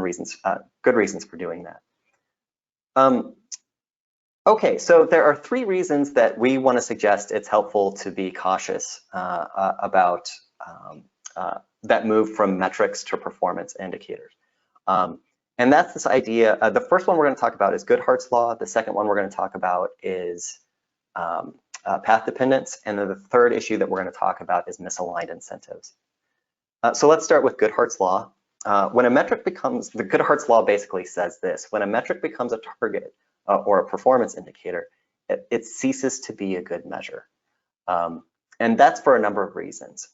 good reasons for doing that. Okay, so there are 3 reasons that we want to suggest it's helpful to be cautious about that move from metrics to performance indicators. And that's this idea, the first one we're going to talk about is Goodhart's law. The second one we're going to talk about is path dependence. And then the third issue that we're going to talk about is misaligned incentives. So let's start with Goodhart's law. When a metric becomes, the Goodhart's law basically says this: when a metric becomes a target or a performance indicator, it ceases to be a good measure. And that's for a number of reasons.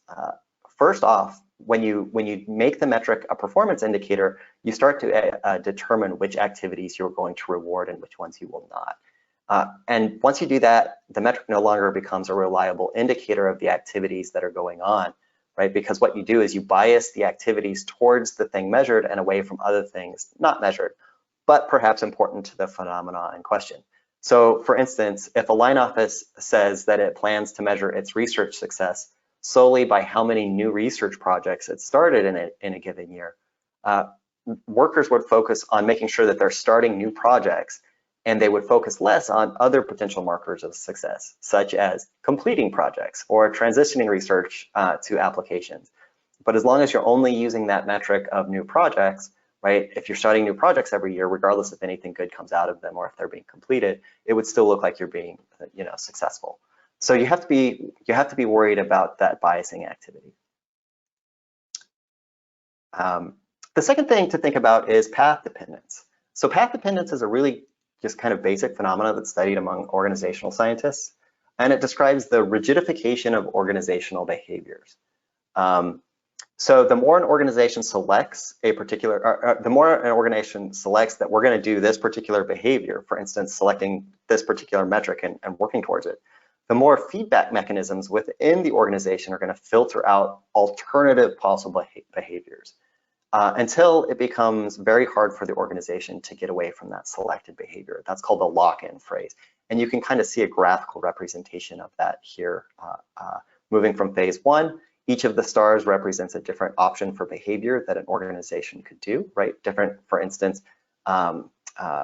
First off, when you make the metric a performance indicator, you start to determine which activities you're going to reward and which ones you will not. And once you do that, the metric no longer becomes a reliable indicator of the activities that are going on, right? Because what you do is you bias the activities towards the thing measured and away from other things not measured, but perhaps important to the phenomena in question. So for instance, if a line office says that it plans to measure its research success solely by how many new research projects it started in a given year, workers would focus on making sure that they're starting new projects, and they would focus less on other potential markers of success, such as completing projects or transitioning research to applications. But as long as you're only using that metric of new projects, right, if you're starting new projects every year, regardless if anything good comes out of them or if they're being completed, it would still look like you're being, successful. So you have to be worried about that biasing activity. The second thing to think about is path dependence. So path dependence is a really just kind of basic phenomena that's studied among organizational scientists, and it describes the rigidification of organizational behaviors. So the more an organization selects a particular, the more an organization selects that we're going to do this particular behavior, for instance, selecting this particular metric and working towards it, the more feedback mechanisms within the organization are going to filter out alternative possible behaviors until it becomes very hard for the organization to get away from that selected behavior. That's called the lock-in phrase. And you can kind of see a graphical representation of that here, moving from phase 1 Each of the stars represents a different option for behavior that an organization could do, right? Different, for instance,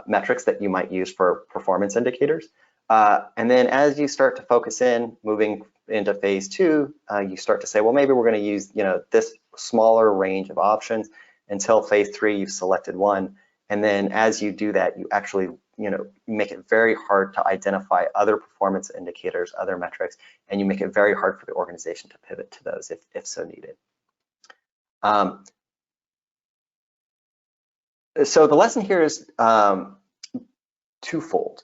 metrics that you might use for performance indicators. And then as you start to focus in, moving into phase 2, you start to say, well, maybe we're going to use, this smaller range of options until phase 3, you've selected one. And then as you do that, you actually, make it very hard to identify other performance indicators, other metrics, and you make it very hard for the organization to pivot to those if so needed. So the lesson here is twofold.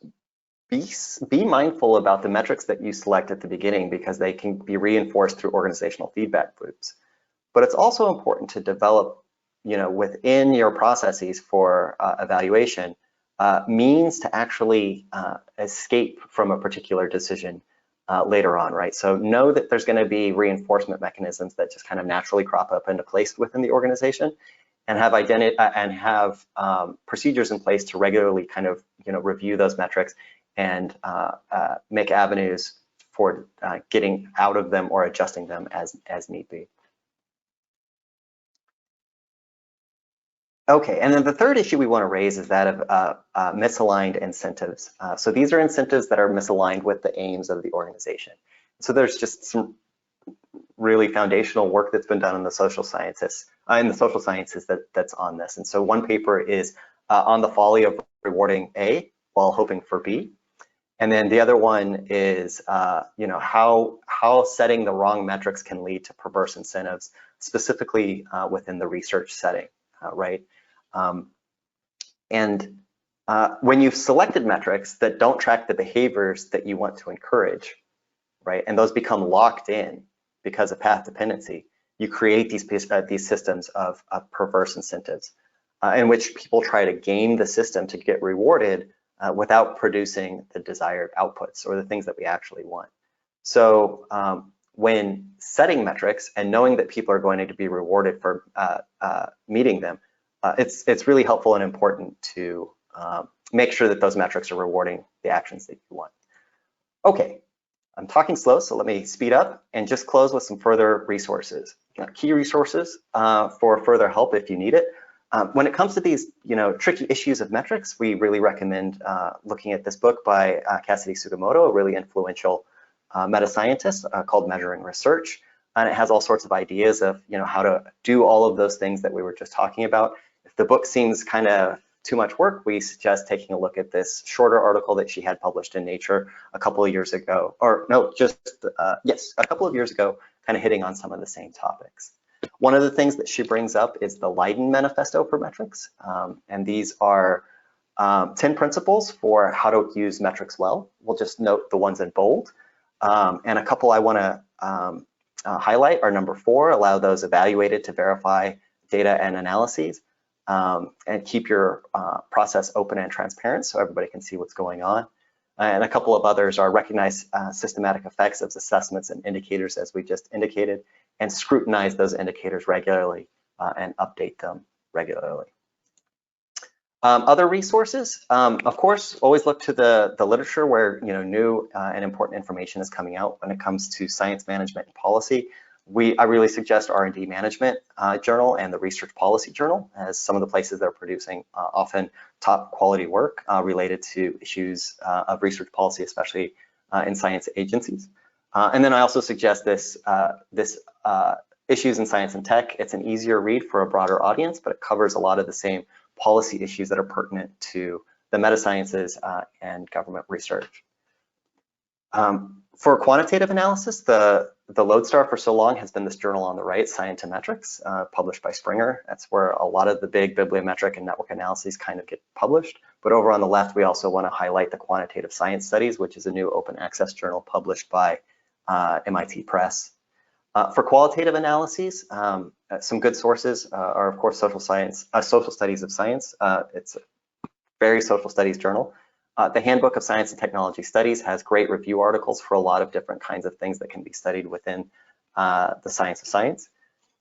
Be mindful about the metrics that you select at the beginning because they can be reinforced through organizational feedback loops. But it's also important to develop, within your processes for evaluation, means to actually escape from a particular decision later on, right? So know that there's going to be reinforcement mechanisms that just kind of naturally crop up into place within the organization, and have procedures in place to regularly kind of review those metrics and make avenues for getting out of them or adjusting them as need be. Okay, and then the third issue we want to raise is that of misaligned incentives. So these are incentives that are misaligned with the aims of the organization. So there's just some really foundational work that's been done in the social sciences, that's on this. And so one paper is on the folly of rewarding A while hoping for B. And then the other one is, how setting the wrong metrics can lead to perverse incentives, specifically within the research setting, right? When you've selected metrics that don't track the behaviors that you want to encourage, right, and those become locked in because of path dependency, you create these systems of perverse incentives in which people try to game the system to get rewarded without producing the desired outputs or the things that we actually want. So when setting metrics and knowing that people are going to be rewarded for meeting them, it's really helpful and important to make sure that those metrics are rewarding the actions that you want. Okay, I'm talking slow, so let me speed up and just close with some further resources. Key resources for further help if you need it. When it comes to these, tricky issues of metrics, we really recommend looking at this book by Cassidy Sugimoto, a really influential meta scientist called Measuring Research. And it has all sorts of ideas of, how to do all of those things that we were just talking about. If the book seems kind of too much work, we suggest taking a look at this shorter article that she had published in Nature a couple of years ago, or no, a couple of years ago, kind of hitting on some of the same topics. One of the things that she brings up is the Leiden Manifesto for metrics, and these are 10 principles for how to use metrics well. We'll just note the ones in bold, and a couple I want to highlight are number 4, allow those evaluated to verify data and analyses, and keep your process open and transparent so everybody can see what's going on. And a couple of others are recognize systematic effects of assessments and indicators, as we just indicated, and scrutinize those indicators regularly and update them regularly. Other resources, of course, always look to the literature where new and important information is coming out when it comes to science management and policy. I really suggest R&D Management Journal and the Research Policy Journal as some of the places they're producing often top quality work related to issues of research policy, especially in science agencies. And then I also suggest this Issues in Science and Tech. It's an easier read for a broader audience, but it covers a lot of the same policy issues that are pertinent to the metasciences and government research. For quantitative analysis, the lodestar for so long has been this journal on the right, Scientometrics, published by Springer. That's where a lot of the big bibliometric and network analyses kind of get published. But over on the left, we also want to highlight the Quantitative Science Studies, which is a new open access journal published by MIT Press. For qualitative analyses, some good sources are, of course, Social Studies of Science. It's a very social studies journal. The Handbook of Science and Technology Studies has great review articles for a lot of different kinds of things that can be studied within the science of science.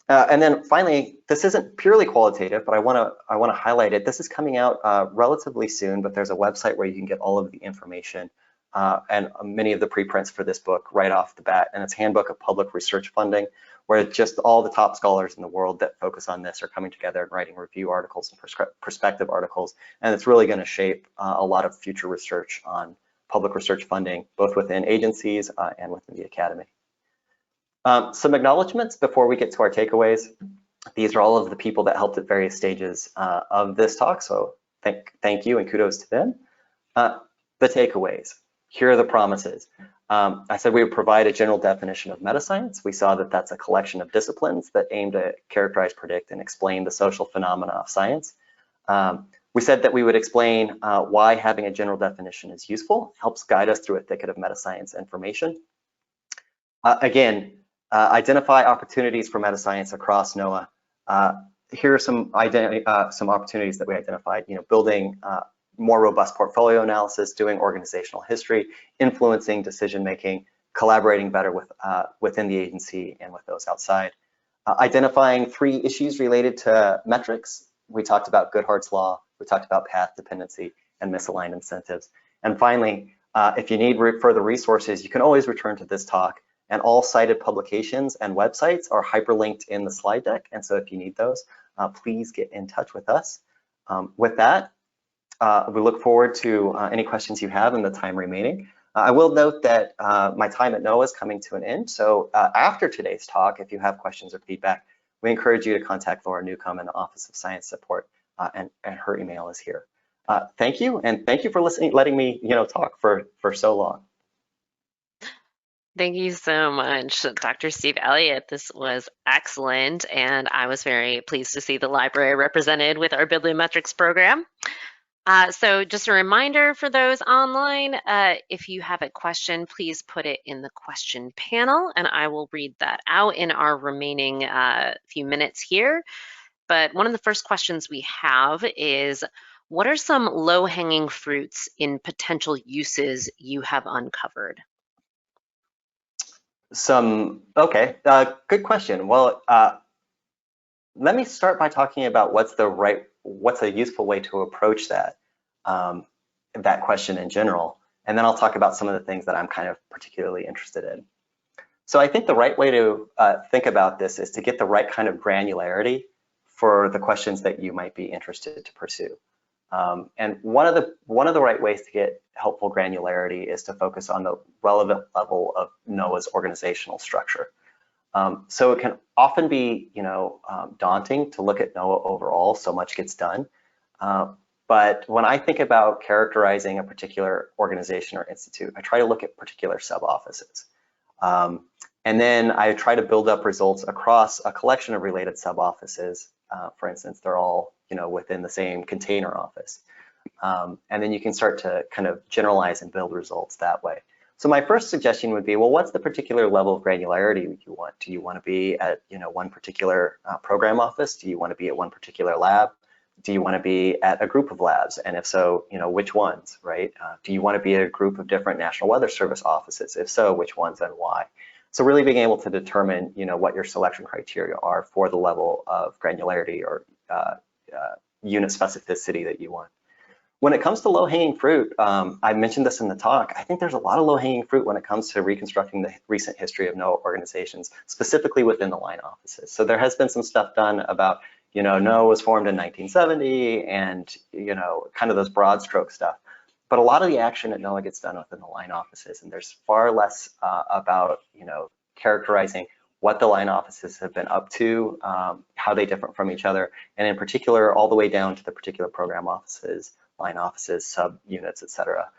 And then finally, this isn't purely qualitative, but I want to highlight it. This is coming out relatively soon, but there's a website where you can get all of the information and many of the preprints for this book right off the bat, and it's Handbook of Public Research Funding, where just all the top scholars in the world that focus on this are coming together and writing review articles and perspective articles. And it's really going to shape a lot of future research on public research funding, both within agencies and within the academy. Some acknowledgements before we get to our takeaways. These are all of the people that helped at various stages of this talk, so thank you and kudos to them. The takeaways, here are the promises. I said we would provide a general definition of metascience. We saw that that's a collection of disciplines that aim to characterize, predict, and explain the social phenomena of science. We said that we would explain why having a general definition is useful, helps guide us through a thicket of metascience information. Again, identify opportunities for metascience across NOAA. Here are some opportunities that we identified, building more robust portfolio analysis, doing organizational history, influencing decision-making, collaborating better within the agency and with those outside. Identifying 3 issues related to metrics. We talked about Goodhart's law, we talked about path dependency and misaligned incentives. And finally, if you need further resources, you can always return to this talk, and all cited publications and websites are hyperlinked in the slide deck. And so if you need those, please get in touch with us. With that, we look forward to any questions you have in the time remaining. I will note that my time at NOAA is coming to an end. So after today's talk, if you have questions or feedback, we encourage you to contact Laura Newcomb in the Office of Science Support, and her email is here. Thank you, and thank you for letting me talk for so long. Thank you so much, Dr. Steve Elliott. This was excellent, and I was very pleased to see the library represented with our bibliometrics program. So just a reminder for those online, if you have a question, please put it in the question panel, and I will read that out in our remaining few minutes here. But one of the first questions we have is, what are some low-hanging fruits in potential uses you have uncovered? Okay, good question. Well, let me start by talking about what's a useful way to approach that question in general, and then I'll talk about some of the things that I'm kind of particularly interested in. So I think the right way to think about this is to get the right kind of granularity for the questions that you might be interested to pursue. And one of the right ways to get helpful granularity is to focus on the relevant level of NOAA's organizational structure. So it can often be, daunting to look at NOAA overall. So much gets done. But when I think about characterizing a particular organization or institute, I try to look at particular sub-offices. And then I try to build up results across a collection of related sub-offices. For instance, they're all within the same container office. And then you can start to kind of generalize and build results that way. So my first suggestion would be, well, what's the particular level of granularity you want? Do you want to be at one particular program office? Do you want to be at one particular lab? Do you want to be at a group of labs? And if so, which ones, right? Do you want to be at a group of different National Weather Service offices? If so, which ones and why? So really being able to determine, what your selection criteria are for the level of granularity or unit specificity that you want. When it comes to low-hanging fruit, I mentioned this in the talk, I think there's a lot of low-hanging fruit when it comes to reconstructing the recent history of NOAA organizations, specifically within the line offices. So there has been some stuff done about, NOAA was formed in 1970 and, kind of those broad stroke stuff. But a lot of the action at NOAA gets done within the line offices, and there's far less about, characterizing what the line offices have been up to, how they differ from each other, and in particular, all the way down to the particular program offices, line offices, sub-units, et cetera.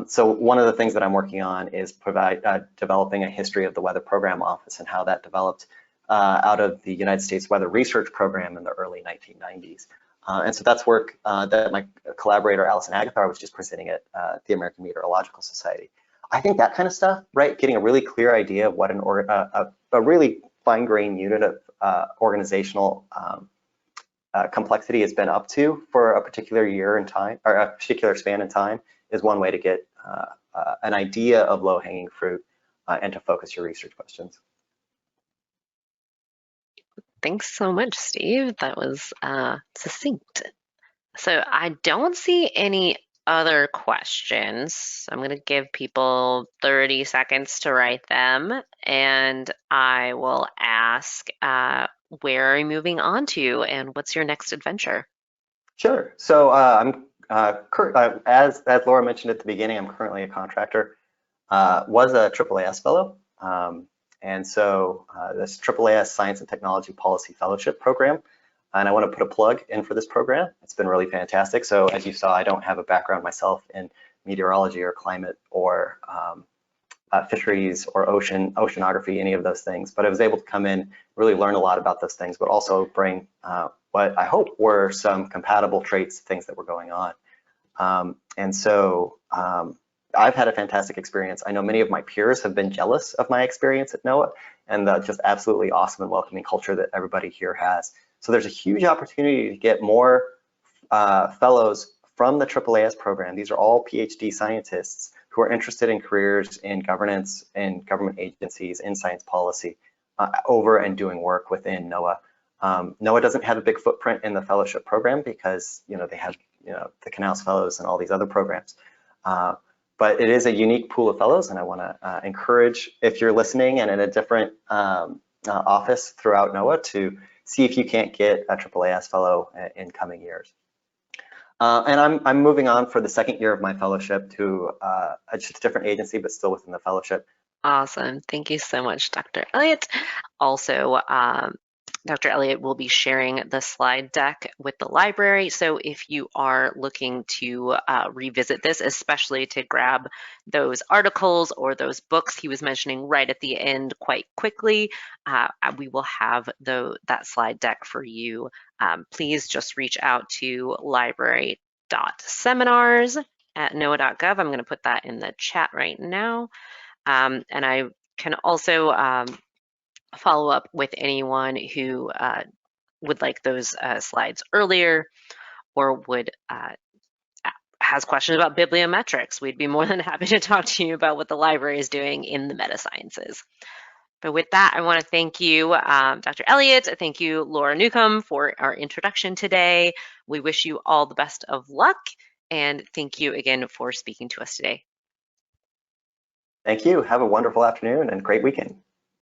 So one of the things that I'm working on is developing a history of the Weather Program Office and how that developed out of the United States Weather Research Program in the early 1990s. And so that's work that my collaborator, Allison Agathar, was just presenting at the American Meteorological Society. I think that kind of stuff, right, getting a really clear idea of what a really fine-grained unit of organizational complexity has been up to for a particular year in time, or a particular span in time, is one way to get an idea of low-hanging fruit and to focus your research questions. Thanks so much, Steve. That was succinct. So I don't see any other questions. I'm going to give people 30 seconds to write them, and I will ask, where are you moving on to, and what's your next adventure? Sure. So I'm as Laura mentioned at the beginning, I'm currently a contractor. Was a AAAS fellow, and so this AAAS Science and Technology Policy Fellowship Program. And I want to put a plug in for this program. It's been really fantastic. So as you saw, I don't have a background myself in meteorology or climate or fisheries or oceanography, any of those things. But I was able to come in, really learn a lot about those things, but also bring what I hope were some compatible traits, things that were going on. And so I've had a fantastic experience. I know many of my peers have been jealous of my experience at NOAA and the just absolutely awesome and welcoming culture that everybody here has. So there's a huge opportunity to get more fellows from the AAAS program. These are all PhD scientists who are interested in careers in governance, in government agencies, in science policy, over and doing work within NOAA. NOAA doesn't have a big footprint in the fellowship program because they have the Canals Fellows and all these other programs. But it is a unique pool of fellows, and I want to encourage, if you're listening and in a different office throughout NOAA, to see if you can't get a AAAS fellow in coming years. And I'm moving on for the second year of my fellowship to just a different agency, but still within the fellowship. Awesome. Thank you so much, Dr. Elliott. Also, Dr. Elliott will be sharing the slide deck with the library. So if you are looking to revisit this, especially to grab those articles or those books he was mentioning right at the end quite quickly, we will have that slide deck for you. Please just reach out to library.seminars@noaa.gov. I'm going to put that in the chat right now. And I can also follow up with anyone who would like those slides earlier or would has questions about bibliometrics. We'd be more than happy to talk to you about what the library is doing in the Metasciences. But with that, I want to thank you, Dr. Elliott. Thank you, Laura Newcomb, for our introduction today. We wish you all the best of luck, and thank you again for speaking to us today. Thank you. Have a wonderful afternoon and great weekend.